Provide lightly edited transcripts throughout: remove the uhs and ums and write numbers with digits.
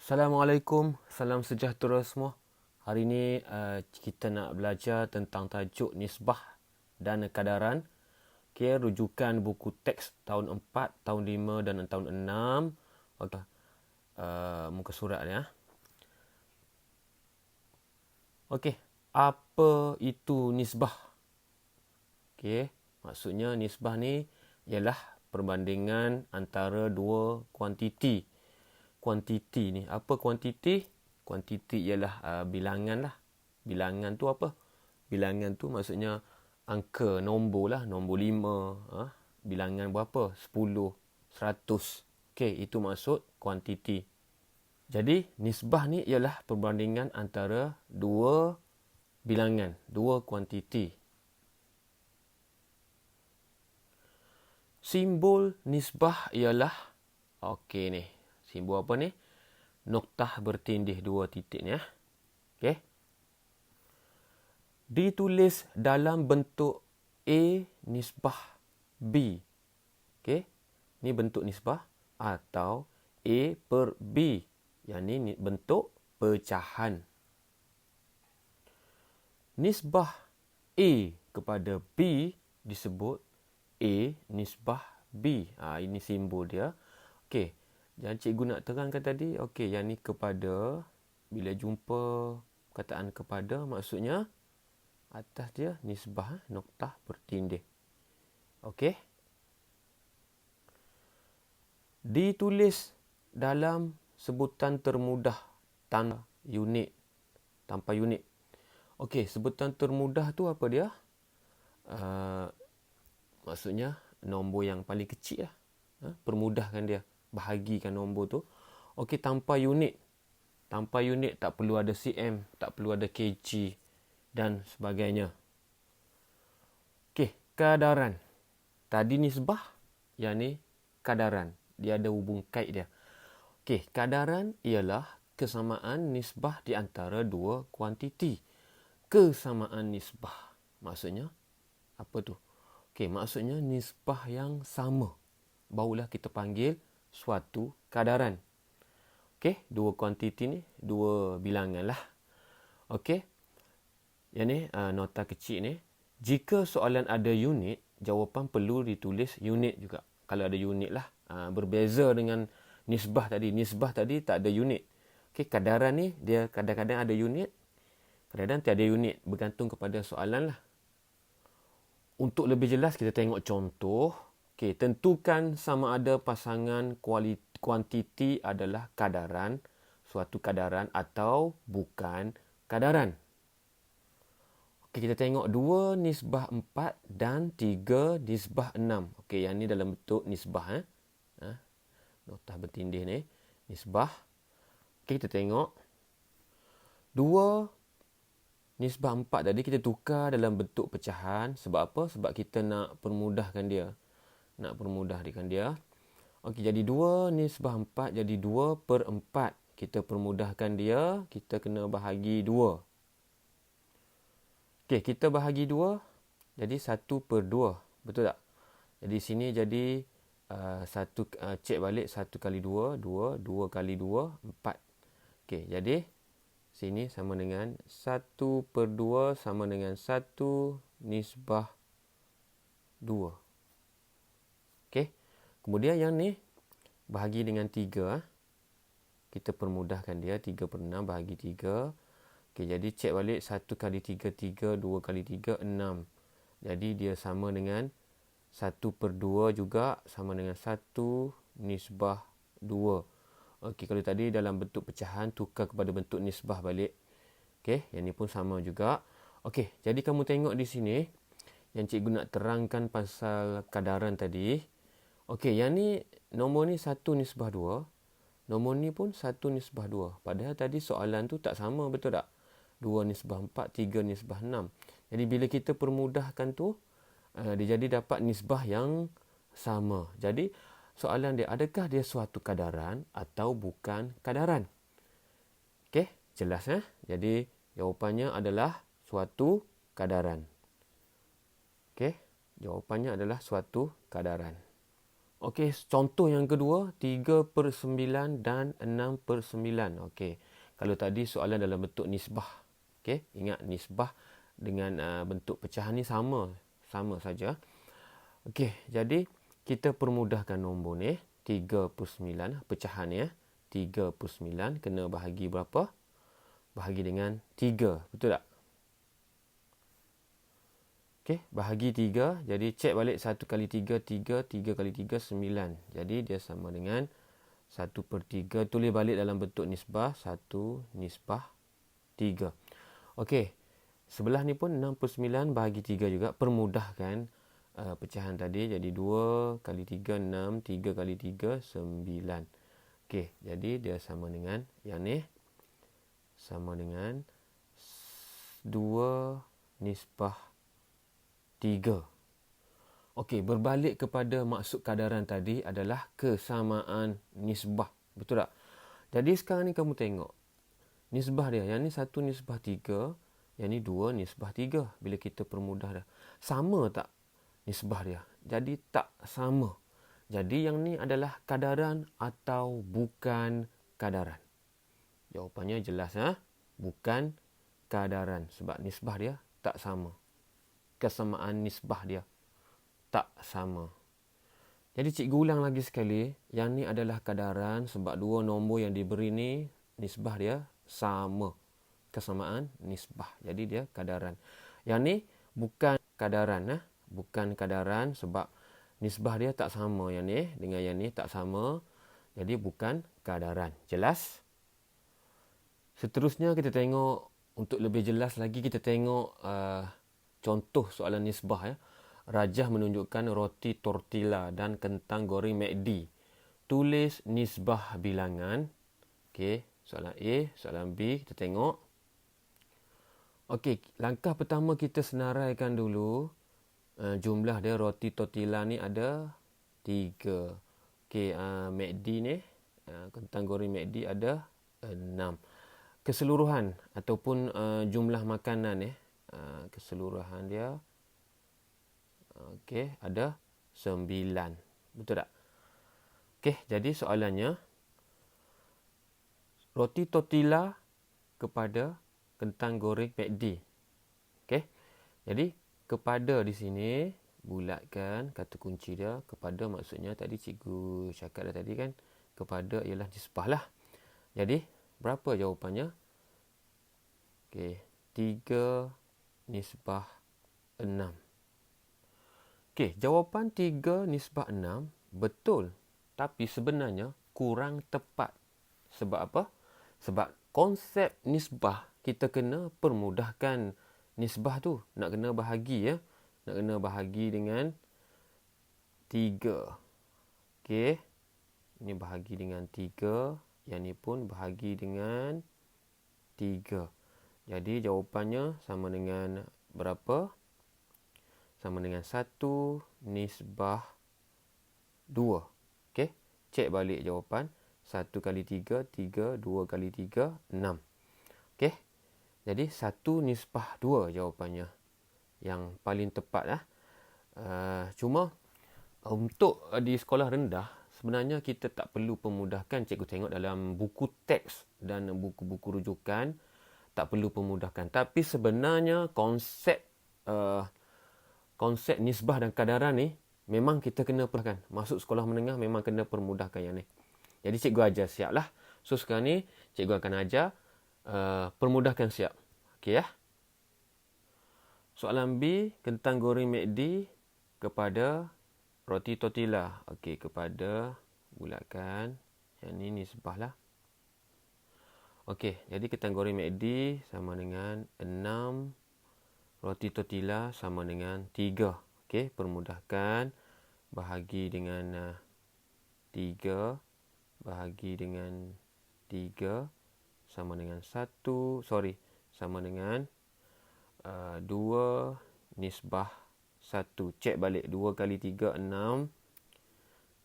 Assalamualaikum, salam sejahtera semua. Hari ini kita nak belajar tentang tajuk nisbah dan kadaran. Okay, rujukan buku teks tahun 4, tahun 5 dan tahun 6. Okay. Muka surat ya. Okey, apa itu nisbah? Okey, maksudnya nisbah ni ialah perbandingan antara dua kuantiti. Kuantiti ni, apa kuantiti? Kuantiti ialah bilangan lah. Bilangan tu apa? Bilangan tu maksudnya angka, nombor lah. Nombor 5. Bilangan berapa? 10, 100. Okey, itu maksud kuantiti. Jadi, nisbah ni ialah perbandingan antara dua bilangan, dua kuantiti. Simbol nisbah ialah, okey ni, simbol apa ni? Noktah bertindih dua titik ni. Okey. Ditulis dalam bentuk A nisbah B. Okey. Ni bentuk nisbah atau A per B. Yang ni bentuk pecahan. Nisbah A kepada B disebut A nisbah B. Ini simbol dia. Okey. Yang cikgu nak terangkan tadi, okey, yang ni kepada, bila jumpa perkataan kepada, maksudnya atas dia nisbah, noktah bertindih. Okey. Ditulis dalam sebutan termudah tanpa unit. Tanpa unit. Okey, sebutan termudah tu apa dia? Maksudnya nombor yang paling kecil lah. Permudahkan dia. Bahagikan nombor tu. Okey, tanpa unit. Tanpa unit tak perlu ada cm, tak perlu ada kg dan sebagainya. Okey, kadaran. Tadi nisbah, yang ni kadaran. Dia ada hubung kait dia. Okey, kadaran ialah kesamaan nisbah di antara dua kuantiti. Kesamaan nisbah. Maksudnya, apa tu? Okey, maksudnya nisbah yang sama. Barulah kita panggil suatu kadaran. Okey, dua kuantiti ni, dua bilangan lah. Okey, yang ni nota kecil ni. Jika soalan ada unit, jawapan perlu ditulis unit juga. Kalau ada unit lah. Berbeza dengan nisbah tadi. Nisbah tadi tak ada unit. Okey, kadaran ni dia kadang-kadang ada unit, kadang-kadang tiada unit. Bergantung kepada soalan lah. Untuk lebih jelas kita tengok contoh. Okey, tentukan sama ada pasangan kuantiti adalah kadaran, suatu kadaran atau bukan kadaran. Okey, kita tengok 2 nisbah 4 dan 3 nisbah 6. Okey, yang ni dalam bentuk nisbah. Notah bertindih ni. Nisbah. Okey, kita tengok. 2 nisbah 4 tadi kita tukar dalam bentuk pecahan. Sebab apa? Sebab kita nak permudahkan dia. Nak permudahkan dia. Okey, jadi 2 nisbah 4 jadi 2 per 4. Kita permudahkan dia. Kita kena bahagi 2. Okey, kita bahagi 2. Jadi 1 per 2. Betul tak? Jadi sini jadi cek balik 1 kali 2. 2. 2 kali 2. 4. Okey, jadi sini sama dengan 1 per 2 sama dengan 1 nisbah 2. Okey. Kemudian yang ni bahagi dengan 3. Kita permudahkan dia. 3 per 6 bahagi 3. Okey, jadi cek balik 1 kali 3, 3. 2 kali 3, 6. Jadi dia sama dengan 1 per 2 juga sama dengan 1 nisbah 2. Okey, kalau tadi dalam bentuk pecahan, tukar kepada bentuk nisbah balik. Okey, yang ni pun sama juga. Okey, jadi kamu tengok di sini, yang cikgu nak terangkan pasal kadaran tadi. Okey, yang ni, nombor ni 1 nisbah 2. Nombor ni pun 1 nisbah 2. Padahal tadi soalan tu tak sama, betul tak? 2 nisbah 4, 3 nisbah 6. Jadi bila kita permudahkan tu, dia jadi dapat nisbah yang sama. Jadi soalan dia, adakah dia suatu kadaran atau bukan kadaran? Okey, jelas Jadi jawapannya adalah suatu kadaran. Okey, jawapannya adalah suatu kadaran. Okey, contoh yang kedua, 3/9 dan 6/9. Okey, kalau tadi soalan dalam bentuk nisbah. Okey, ingat nisbah dengan bentuk pecahan ni sama saja. Okey, jadi kita permudahkan nombor ni. 3/9 pecahan ya. 3/9 kena bahagi berapa? Bahagi dengan 3. Betul tak? Okey, bahagi 3. Jadi cek balik 1 kali 3, 3. 3 kali 3, 9. Jadi dia sama dengan 1/3. Tulis balik dalam bentuk nisbah. 1 nisbah 3. Okey, sebelah ni pun 6/9 bahagi 3 juga. Permudahkan pecahan tadi. Jadi 2 kali 3, 6. 3 kali 3, 9. Okey, jadi dia sama dengan yang ni. Sama dengan 2 nisbah 3. Okey, berbalik kepada maksud kadaran tadi adalah kesamaan nisbah. Betul tak? Jadi sekarang ni kamu tengok. Nisbah dia. Yang ni 1 nisbah 3. Yang ni 2 nisbah 3. Bila kita permudah dah. Sama tak nisbah dia? Jadi tak sama. Jadi yang ni adalah kadaran atau bukan kadaran? Jawapannya jelas. Bukan kadaran. Sebab nisbah dia tak sama. Kesamaan nisbah dia tak sama. Jadi cikgu ulang lagi sekali. Yang ni adalah kadaran sebab dua nombor yang diberi ni nisbah dia sama. Kesamaan nisbah. Jadi dia kadaran. Yang ni bukan kadaran. Bukan kadaran sebab nisbah dia tak sama. Yang ni dengan yang ni tak sama. Jadi bukan kadaran. Jelas? Seterusnya kita tengok, untuk lebih jelas lagi kita tengok contoh soalan nisbah ya. Rajah menunjukkan roti tortilla dan kentang goreng McD. Tulis nisbah bilangan. Okey, soalan A, soalan B kita tengok. Okey, langkah pertama kita senaraikan dulu jumlah dia. Roti tortilla ni ada 3. Okey, McD ni kentang goreng McD ada 6. Keseluruhan ataupun jumlah makanan keseluruhan dia okey ada 9. Betul tak? Okey, jadi soalannya roti tortilla kepada kentang goreng McD. Okey. Jadi kepada di sini bulatkan kata kunci dia. Kepada maksudnya tadi cikgu cakap dah tadi kan, kepada ialah nisbah lah. Jadi berapa jawapannya? Okey, 3 nisbah 6. Okey, jawapan 3 nisbah 6 betul. Tapi sebenarnya kurang tepat. Sebab apa? Sebab konsep nisbah kita kena permudahkan nisbah tu. Nak kena bahagi ya. Nak kena bahagi dengan 3. Okey. Ini bahagi dengan 3. Yang ni pun bahagi dengan 3. Jadi jawapannya sama dengan berapa? Sama dengan 1 nisbah 2. Okey. Cek balik jawapan. 1 kali 3, 3. 2 kali 3, 6. Okey. Jadi 1 nisbah 2 jawapannya. Yang paling tepat. Cuma untuk di sekolah rendah, sebenarnya kita tak perlu pemudahkan. Cikgu tengok dalam buku teks dan buku-buku rujukan, tak perlu pemudahkan. Tapi sebenarnya konsep nisbah dan kadaran ni memang kita kena permudahkan. Masuk sekolah menengah memang kena permudahkan yang ni. Jadi cikgu ajar siap lah. So sekarang ni cikgu akan ajar permudahkan siap. Okey ya. Soalan B, kentang goreng McD kepada roti tortilla. Okey, kepada bulatkan. Yang ni nisbah lah. Okey, jadi kentang goreng McD sama dengan 6. Roti tortilla sama dengan 3. Okey, permudahkan. Bahagi dengan 3. Bahagi dengan 3. Sama dengan 1. Sama dengan 2 nisbah 1. Cek balik. 2 kali 3, 6.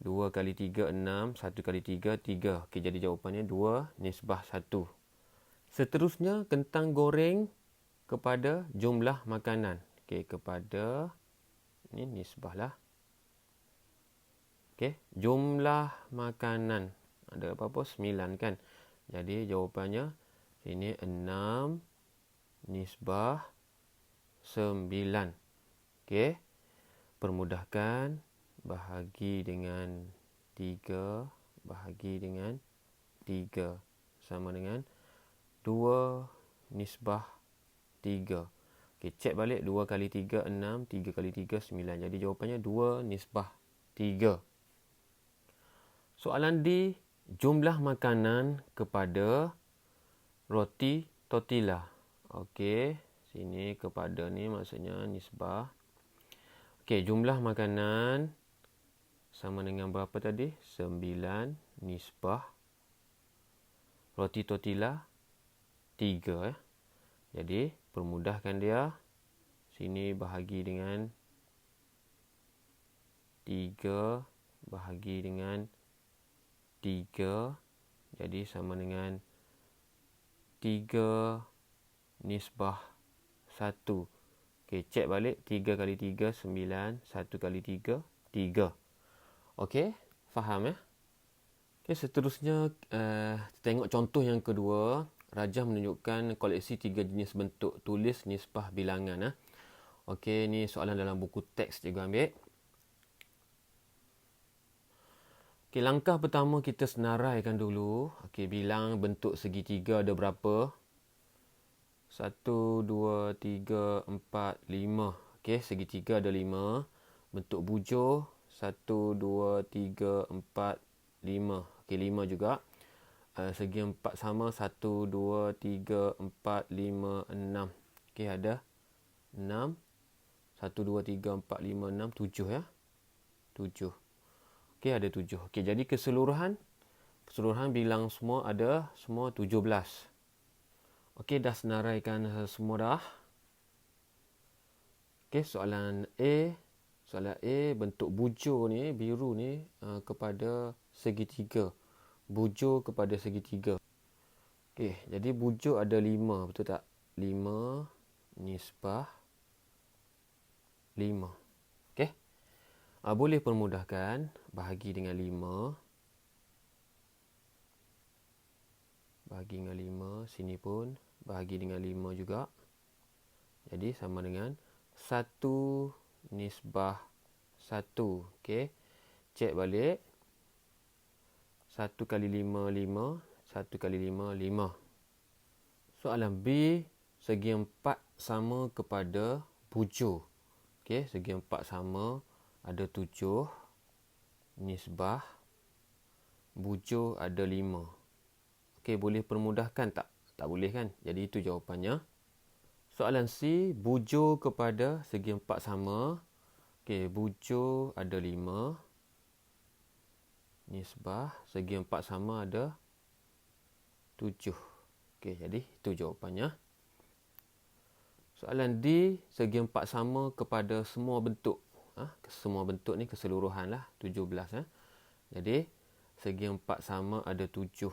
2 kali 3, 6. 1 kali 3, 3. Okey, jadi jawapannya 2 nisbah 1. Seterusnya, kentang goreng kepada jumlah makanan. Okey, kepada, ini nisbah lah. Okey, jumlah makanan. Ada apa-apa? 9 kan? Jadi jawapannya sini 6 nisbah 9. Okey. Permudahkan, bahagi dengan 3 bahagi dengan 3 sama dengan 2 nisbah 3. Okey, cek balik 2 kali 3 6, 3 kali 3 9. Jadi jawapannya 2 nisbah 3. Soalan D, jumlah makanan kepada roti tortilla. Okey, sini kepada ni maksudnya nisbah. Okey, jumlah makanan sama dengan berapa tadi? 9 nisbah roti tortilla 3. Jadi, permudahkan dia. Sini bahagi dengan 3 bahagi dengan 3. Jadi, sama dengan 3 nisbah 1. Okey, cek balik. 3 kali 3, 9. 1 kali 3, 3. Okey, faham ya? Okey, seterusnya tengok contoh yang kedua. Rajah menunjukkan koleksi 3 jenis bentuk. Tulis nisbah bilangan. Okey, ni soalan dalam buku teks cikgu ambil. Okey, langkah pertama kita senaraikan dulu. Okey, bilang bentuk segitiga ada berapa? 1, 2, 3, 4, 5. Okey, segitiga ada 5. Bentuk bujur 1, 2, 3, 4, 5. Okey, 5 juga. Segi 4 sama 1, 2, 3, 4, 5, 6. Okey, ada 6. 1, 2, 3, 4, 5, 6, 7 ya. 7. Okey, ada 7. Okey, jadi keseluruhan bilang semua ada semua 17. Okey, dah senaraikan semua dah. Okey, soalan A. Soalan A, bentuk bujur ni, biru ni kepada segitiga. Bujur kepada segitiga. Okey, jadi bujur ada 5, betul tak? 5 nisbah 5. Okey. Boleh permudahkan, bahagi dengan 5. Bahagi dengan 5, sini pun bahagi dengan 5 juga. Jadi sama dengan 1 nisbah 1. Okey. Cek balik. 1 kali 5, 5. 1 kali 5, 5. Soalan B, segi 4 sama kepada bujur. Okey, segi 4 sama, ada 7 nisbah bujur ada 5. Okey, boleh permudahkan tak? Tak boleh kan? Jadi itu jawapannya. Soalan C, bujur kepada segi 4 sama. Okey, bujur ada 5 nisbah segi 4 sama ada 7. Okey, jadi itu jawapannya. Soalan D, segi 4 sama kepada semua bentuk. Semua bentuk ni keseluruhan lah, 17. Jadi, segi 4 sama ada 7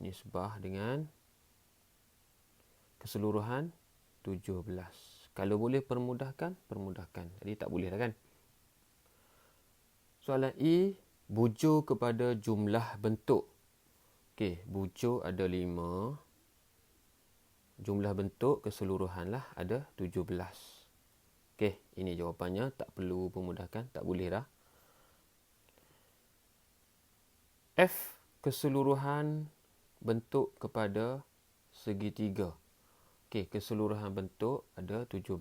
nisbah dengan keseluruhan 17. Kalau boleh permudahkan, permudahkan. Jadi, tak boleh dah kan? Soalan E, bujur kepada jumlah bentuk. Okey, bujur ada 5. Jumlah bentuk keseluruhan lah ada 17. Okey, ini jawapannya. Tak perlu pemudahkan. Tak boleh dah. F, keseluruhan bentuk kepada segitiga. Okey, keseluruhan bentuk ada 17.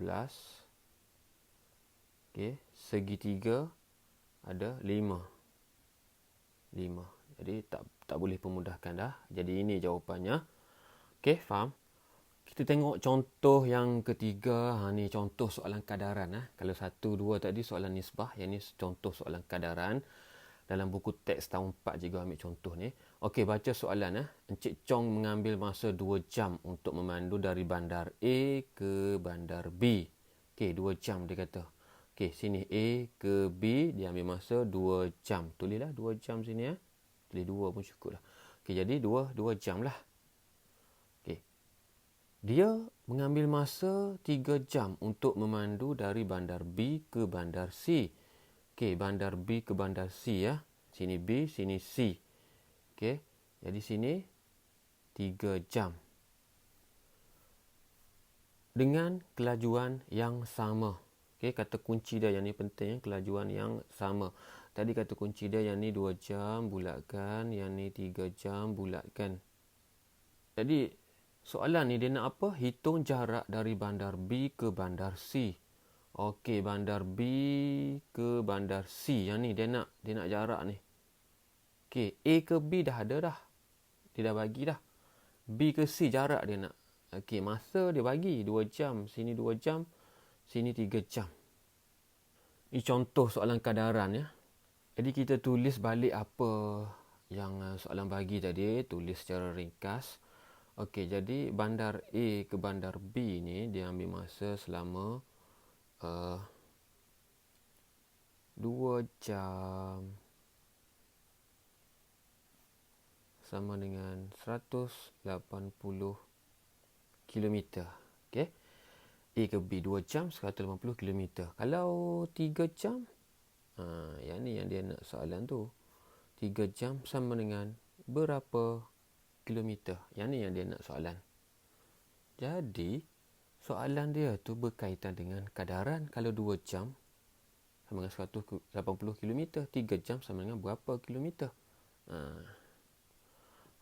Okey, segitiga ada 5. 5. Jadi tak boleh pemudahkan dah. Jadi ini jawapannya. Okey, faham? Kita tengok contoh yang ketiga. Ni contoh soalan kadaran. Kalau 1, 2 tadi soalan nisbah. Yang ni contoh soalan kadaran. Dalam buku teks tahun 4 cikgu ambil contoh ni. Okey, baca soalan. Encik Chong mengambil masa 2 jam untuk memandu dari bandar A ke bandar B. Okey, 2 jam dia kata. Okey, sini A ke B. Dia ambil masa 2 jam. Tulislah 2 jam sini. Tulis 2 pun cukup lah. Okey, jadi 2 jam lah. Dia mengambil masa 3 jam untuk memandu dari bandar B ke bandar C. Okey, bandar B ke bandar C ya. Sini B, sini C. Okey. Jadi sini 3 jam. Dengan kelajuan yang sama. Okey, kata kunci dia yang ni penting, kelajuan yang sama. Tadi kata kunci dia yang ni 2 jam bulatkan, yang ni 3 jam bulatkan. Jadi soalan ni dia nak apa? Hitung jarak dari bandar B ke bandar C. Okey, bandar B ke bandar C. Yang ni dia nak jarak ni. Okey, A ke B dah ada dah. Dia dah bagi dah. B ke C jarak dia nak. Okey, masa dia bagi 2 jam. Sini 2 jam, sini 3 jam. Ini contoh soalan kadaran ya. Jadi kita tulis balik apa yang soalan bagi tadi. Tulis secara ringkas. Okey, jadi bandar A ke bandar B ni dia ambil masa selama 2 jam sama dengan 180 kilometer. Okey. A ke B 2 jam 180 kilometer. Kalau 3 jam, yang ni yang dia nak soalan tu. 3 jam sama dengan berapa kilometer? Yang ni yang dia nak soalan. Jadi, soalan dia tu berkaitan dengan kadaran. Kalau 2 jam sama dengan 180 kilometer, 3 jam sama dengan berapa kilometer?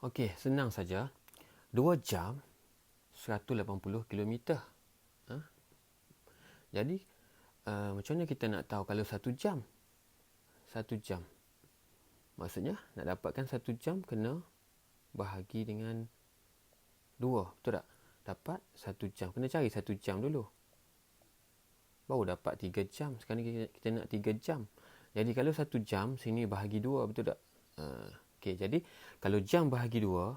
Okey, senang saja. 2 jam 180 kilometer. Jadi, macam mana kita nak tahu kalau 1 jam? 1 jam. Maksudnya, nak dapatkan 1 jam, kena bahagi dengan 2. Betul tak? Dapat 1 jam. Kena cari 1 jam dulu. Baru dapat 3 jam. Sekarang kita nak 3 jam. Jadi, kalau 1 jam, sini bahagi 2. Betul tak? Okey, jadi, kalau jam bahagi 2,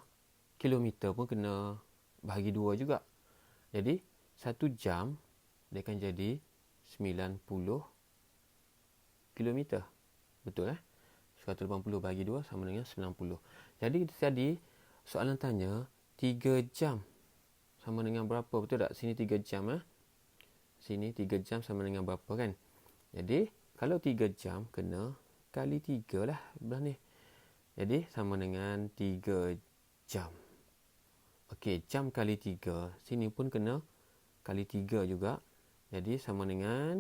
kilometer pun kena bahagi 2 juga. Jadi, 1 jam, dia akan jadi 90 kilometer. Betul 180 bahagi 2 sama dengan 90. Jadi tadi soalan tanya 3 jam sama dengan berapa? Betul tak? Sini 3 jam Sini 3 jam sama dengan berapa kan? Jadi kalau 3 jam kena kali 3 lah belah ni. Jadi sama dengan 3 jam. Okey, jam kali 3. Sini pun kena kali 3 juga. Jadi sama dengan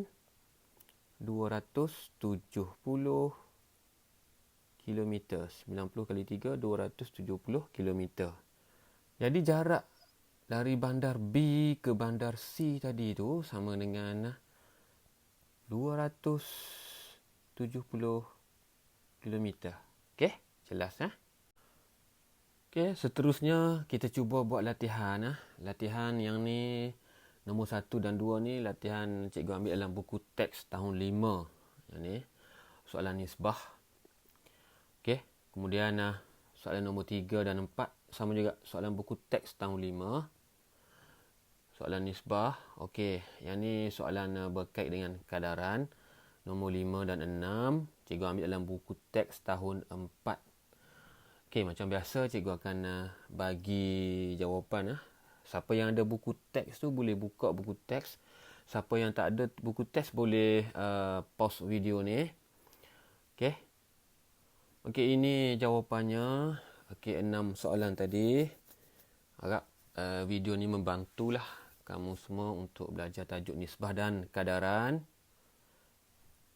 270 kilometer. 90 kali 3, 270 kilometer. Jadi jarak dari bandar B ke bandar C tadi tu sama dengan 270 kilometer. Okey, jelas Okey, seterusnya kita cuba buat latihan Latihan yang ni nombor 1 dan 2 ni latihan cikgu ambil dalam buku teks tahun 5. Yang ni soalan nisbah. Okey, kemudian soalan nombor 3 dan 4 sama juga soalan buku teks tahun 5. Soalan nisbah. Okey, yang ni soalan berkait dengan kadaran. Nombor 5 dan 6 cikgu ambil dalam buku teks tahun 4. Okey, macam biasa cikgu akan bagi jawapan Siapa yang ada buku teks tu boleh buka buku teks. Siapa yang tak ada buku teks boleh pause video ni. Okey. Okey, ini jawapannya. Okey, 6 soalan tadi. Harap video ni membantulah kamu semua untuk belajar tajuk nisbah dan kadaran.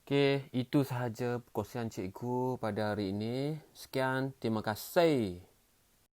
Okey, itu sahaja perkongsian cikgu pada hari ini. Sekian, terima kasih.